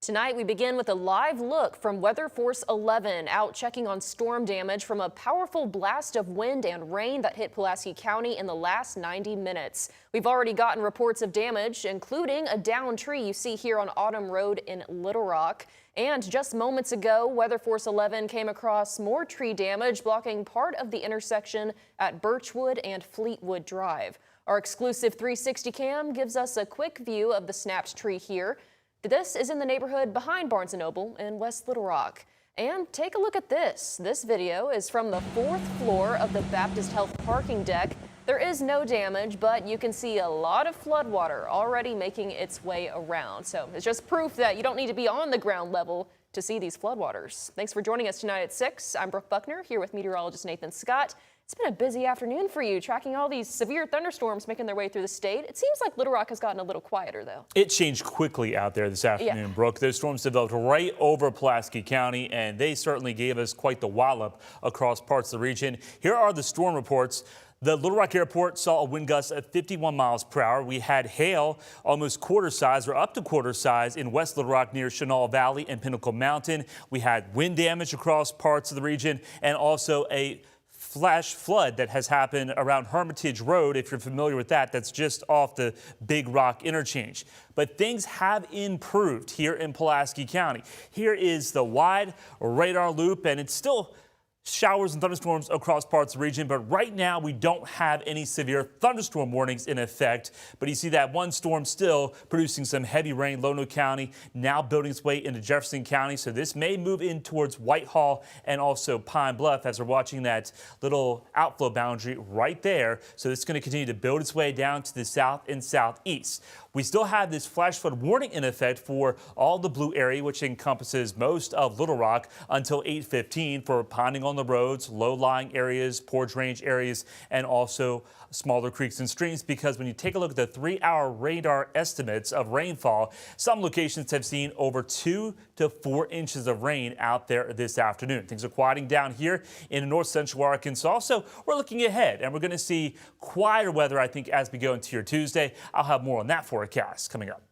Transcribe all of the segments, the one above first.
Tonight, we begin with a live look from Weather Force 11 out checking on storm damage from a powerful blast of wind and rain that hit Pulaski County in the last 90 minutes. We've already gotten reports of damage, including a downed tree you see here on Autumn Road in Little Rock. And just moments ago, Weather Force 11 came across more tree damage blocking part of the intersection at Birchwood and Fleetwood Drive. Our exclusive 360 cam gives us a quick view of the snapped tree here. This is in the neighborhood behind Barnes & Noble in West Little Rock. And take a look at this. This video is from the 4th floor of the Baptist Health parking deck. There is no damage, but you can see a lot of floodwater already making its way around. So it's just proof that you don't need to be on the ground level to see these floodwaters. Thanks for joining us tonight at 6. I'm Brooke Buckner here with meteorologist Nathan Scott. It's been a busy afternoon for you, tracking all these severe thunderstorms making their way through the state. It seems like Little Rock has gotten a little quieter, though. It changed quickly out there this afternoon, Brooke. Those storms developed right over Pulaski County, and they certainly gave us quite the wallop across parts of the region. Here are the storm reports. The Little Rock Airport saw a wind gust of 51 miles per hour. We had hail almost quarter size or up to quarter size in West Little Rock near Chenal Valley and Pinnacle Mountain. We had wind damage across parts of the region and also a flash flood that has happened around Hermitage Road. If you're familiar with that, that's just off the Big Rock interchange. But things have improved here in Pulaski County. Here is the wide radar loop, and it's still showers and thunderstorms across parts of the region, but right now we don't have any severe thunderstorm warnings in effect. But you see that one storm still producing some heavy rain, Lono County, now building its way into Jefferson County. So this may move in towards Whitehall and also Pine Bluff as we're watching that little outflow boundary right there. So it's going to continue to build its way down to the south and southeast. We still have this flash flood warning in effect for all the blue area, which encompasses most of Little Rock until 8:15 for ponding on the roads, low-lying areas, poor drainage areas, and also smaller creeks and streams, because when you take a look at the 3-hour radar estimates of rainfall, some locations have seen over 2 to 4 inches of rain out there this afternoon. Things are quieting down here in north central Arkansas. So we're looking ahead and we're going to see quieter weather, I think, as we go into your Tuesday. I'll have more on that forecast coming up.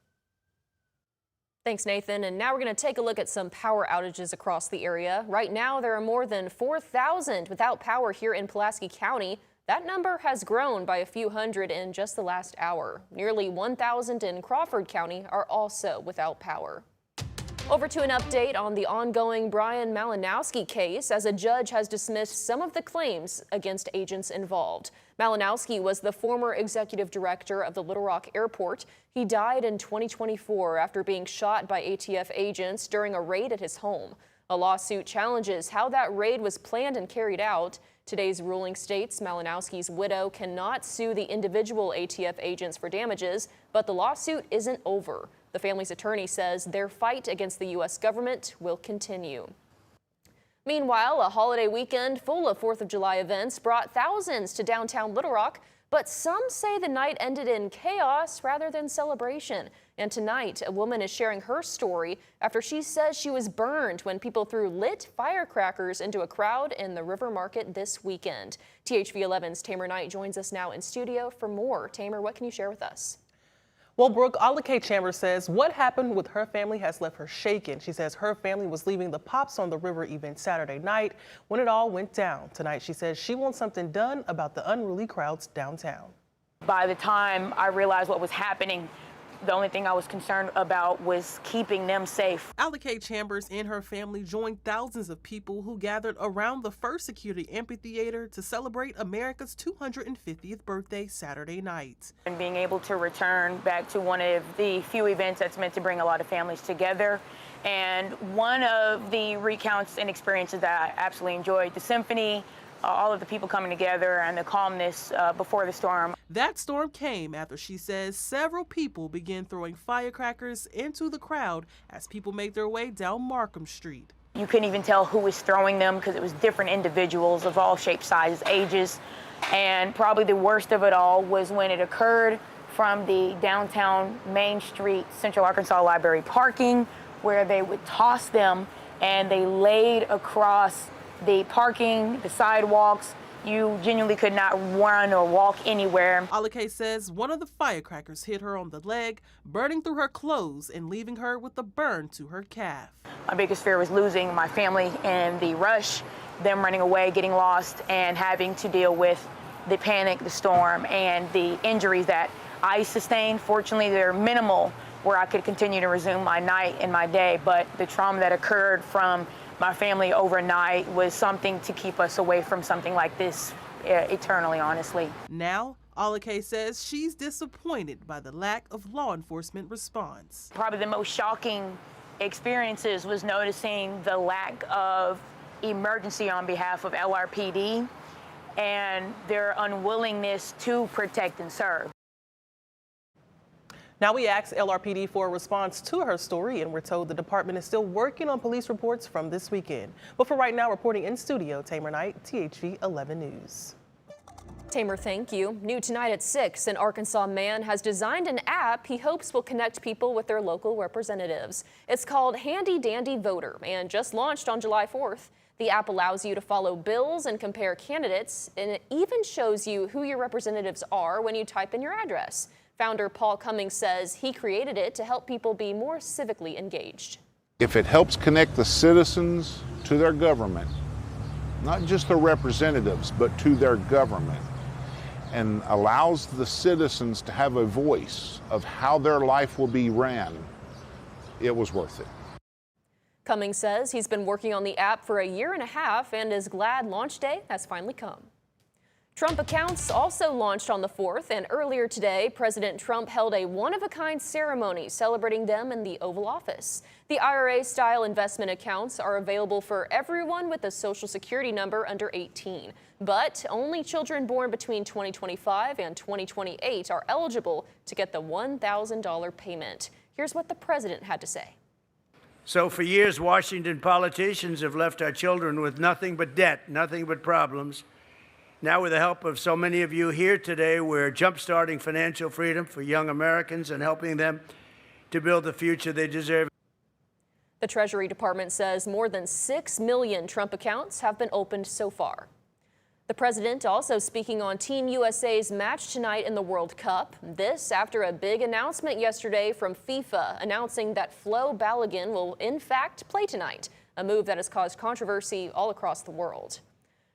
Thanks, Nathan. And now we're going to take a look at some power outages across the area. Right now, there are more than 4,000 without power here in Pulaski County. That number has grown by a few hundred in just the last hour. Nearly 1,000 in Crawford County are also without power. Over to an update on the ongoing Brian Malinowski case, as a judge has dismissed some of the claims against agents involved. Malinowski was the former executive director of the Little Rock Airport. He died in 2024 after being shot by ATF agents during a raid at his home. A lawsuit challenges how that raid was planned and carried out. Today's ruling states Malinowski's widow cannot sue the individual ATF agents for damages, but the lawsuit isn't over. The family's attorney says their fight against the U.S. government will continue. Meanwhile, a holiday weekend full of 4th of July events brought thousands to downtown Little Rock, but some say the night ended in chaos rather than celebration. And tonight, a woman is sharing her story after she says she was burned when people threw lit firecrackers into a crowd in the River Market this weekend. THV 11's Tamer Knight joins us now in studio for more. Tamer, what can you share with us? Well, Brooke, K. Chambers says what happened with her family has left her shaken. She says her family was leaving the Pops on the River event Saturday night when it all went down. Tonight, she says she wants something done about the unruly crowds downtown. By the time I realized what was happening, the only thing I was concerned about was keeping them safe. K. Chambers and her family joined thousands of people who gathered around the First Security Amphitheater to celebrate America's 250th birthday Saturday night. And being able to return back to one of the few events that's meant to bring a lot of families together. And one of the recounts and experiences that I absolutely enjoyed, the symphony, all of the people coming together and the calmness before the storm. That storm came after, she says, several people began throwing firecrackers into the crowd as people made their way down Markham Street. You couldn't even tell who was throwing them because it was different individuals of all shapes, sizes, ages. And probably the worst of it all was when it occurred from the downtown Main Street Central Arkansas Library parking, where they would toss them and they laid across the parking, the sidewalks, You genuinely could not run or walk anywhere. Alake says one of the firecrackers hit her on the leg, burning through her clothes and leaving her with a burn to her calf. My biggest fear was losing my family in the rush, them running away, getting lost, and having to deal with the panic, the storm, and the injuries that I sustained. Fortunately, they're minimal where I could continue to resume my night and my day, but the trauma that occurred from my family overnight was something to keep us away from something like this eternally, honestly. Now, Alake says she's disappointed by the lack of law enforcement response. Probably the most shocking experiences was noticing the lack of emergency on behalf of LRPD and their unwillingness to protect and serve. Now we asked LRPD for a response to her story, and we're told the department is still working on police reports from this weekend. But for right now, reporting in studio, Tamer Knight, THV 11 News. Tamer, thank you. New tonight at 6, an Arkansas man has designed an app he hopes will connect people with their local representatives. It's called Handy Dandy Voter and just launched on July 4th. The app allows you to follow bills and compare candidates, and it even shows you who your representatives are when you type in your address. Founder Paul Cummings says he created it to help people be more civically engaged. If it helps connect the citizens to their government, not just their representatives, but to their government, and allows the citizens to have a voice of how their life will be ran, it was worth it. Cummings says he's been working on the app for a year and a half and is glad launch day has finally come. Trump accounts also launched on the 4th, and earlier today, President Trump held a one-of-a-kind ceremony celebrating them in the Oval Office. The IRA-style investment accounts are available for everyone with a Social Security number under 18, but only children born between 2025 and 2028 are eligible to get the $1,000 payment. Here's what the president had to say. So for years, Washington politicians have left our children with nothing but debt, nothing but problems. Now, with the help of so many of you here today, we're jumpstarting financial freedom for young Americans and helping them to build the future they deserve. The Treasury Department says more than 6 million Trump accounts have been opened so far. The president also speaking on Team USA's match tonight in the World Cup. This after a big announcement yesterday from FIFA announcing that Flo Balogun will in fact play tonight, a move that has caused controversy all across the world.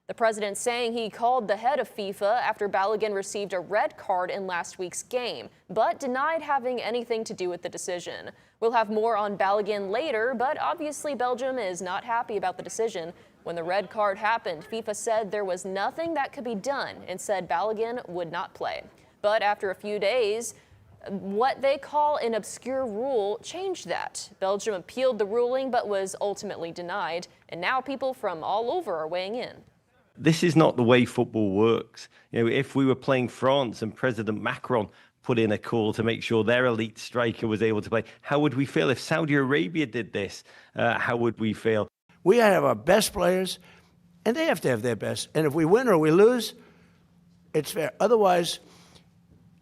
The president saying he called the head of FIFA after Balogun received a red card in last week's game, but denied having anything to do with the decision. We'll have more on Balogun later, but obviously Belgium is not happy about the decision. When the red card happened, FIFA said there was nothing that could be done and said Balogun would not play. But after a few days, what they call an obscure rule changed that. Belgium appealed the ruling but was ultimately denied, and now people from all over are weighing in. This is not the way football works. You know, if we were playing France and President Macron put in a call to make sure their elite striker was able to play, how would we feel? If Saudi Arabia did this, how would we feel? We have our best players, and they have to have their best. And if we win or we lose, it's fair. Otherwise,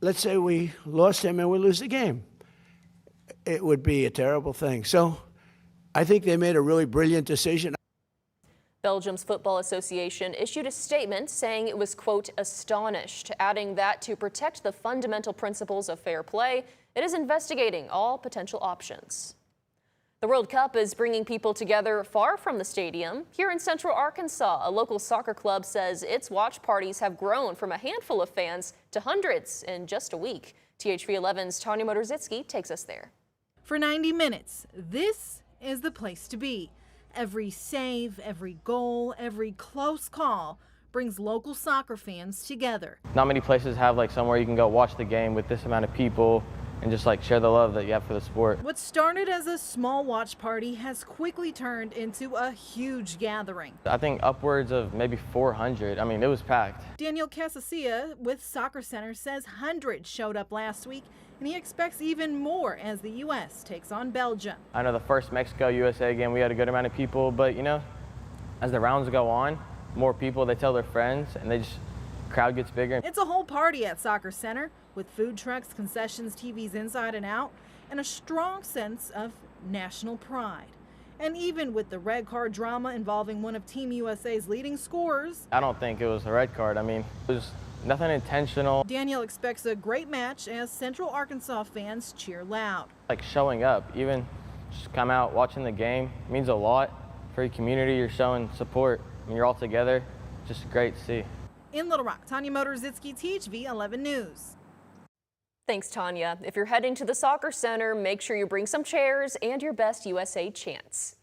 let's say we lost him and we lose the game. It would be a terrible thing. So I think they made a really brilliant decision. Belgium's Football Association issued a statement saying it was, quote, astonished, adding that to protect the fundamental principles of fair play, it is investigating all potential options. The World Cup is bringing people together far from the stadium. Here in Central Arkansas, a local soccer club says its watch parties have grown from a handful of fans to hundreds in just a week. THV 11's Tanya Motorzitsky takes us there. For 90 minutes, this is the place to be. Every save, every goal, every close call brings local soccer fans together. Not many places have like somewhere you can go watch the game with this amount of people and just like share the love that you have for the sport. What started as a small watch party has quickly turned into a huge gathering. I think upwards of maybe 400. I mean, it was packed. Daniel Casasilla with Soccer Center says hundreds showed up last week, and he expects even more as the U.S. takes on Belgium. I know the first Mexico-USA game, we had a good amount of people, but you know, as the rounds go on, more people, they tell their friends, and crowd gets bigger. It's a whole party at Soccer Center with food trucks, concessions, TVs inside and out, and a strong sense of national pride. And even with the red card drama involving one of Team USA's leading scorers, I don't think it was a red card. I mean, it was nothing intentional. Daniel expects a great match as Central Arkansas fans cheer loud. Like showing up, even just come out watching the game means a lot for your community. You're showing support. When you're all together, just great to see. In Little Rock, Tanya Motorzitsky, THV 11 News. Thanks, Tanya. If you're heading to the soccer center, make sure you bring some chairs and your best USA chants.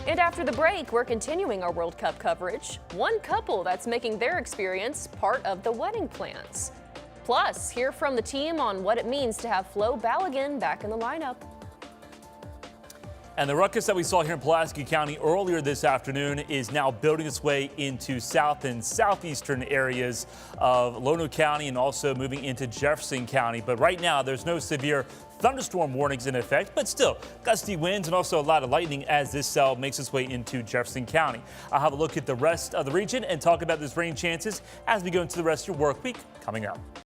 And after the break, we're continuing our World Cup coverage. One couple that's making their experience part of the wedding plans. Plus, hear from the team on what it means to have Flo Balogun back in the lineup. And the ruckus that we saw here in Pulaski County earlier this afternoon is now building its way into south and southeastern areas of Lono County and also moving into Jefferson County. But right now, there's no severe thunderstorm warnings in effect, but still gusty winds and also a lot of lightning as this cell makes its way into Jefferson County. I'll have a look at the rest of the region and talk about those rain chances as we go into the rest of your work week coming up.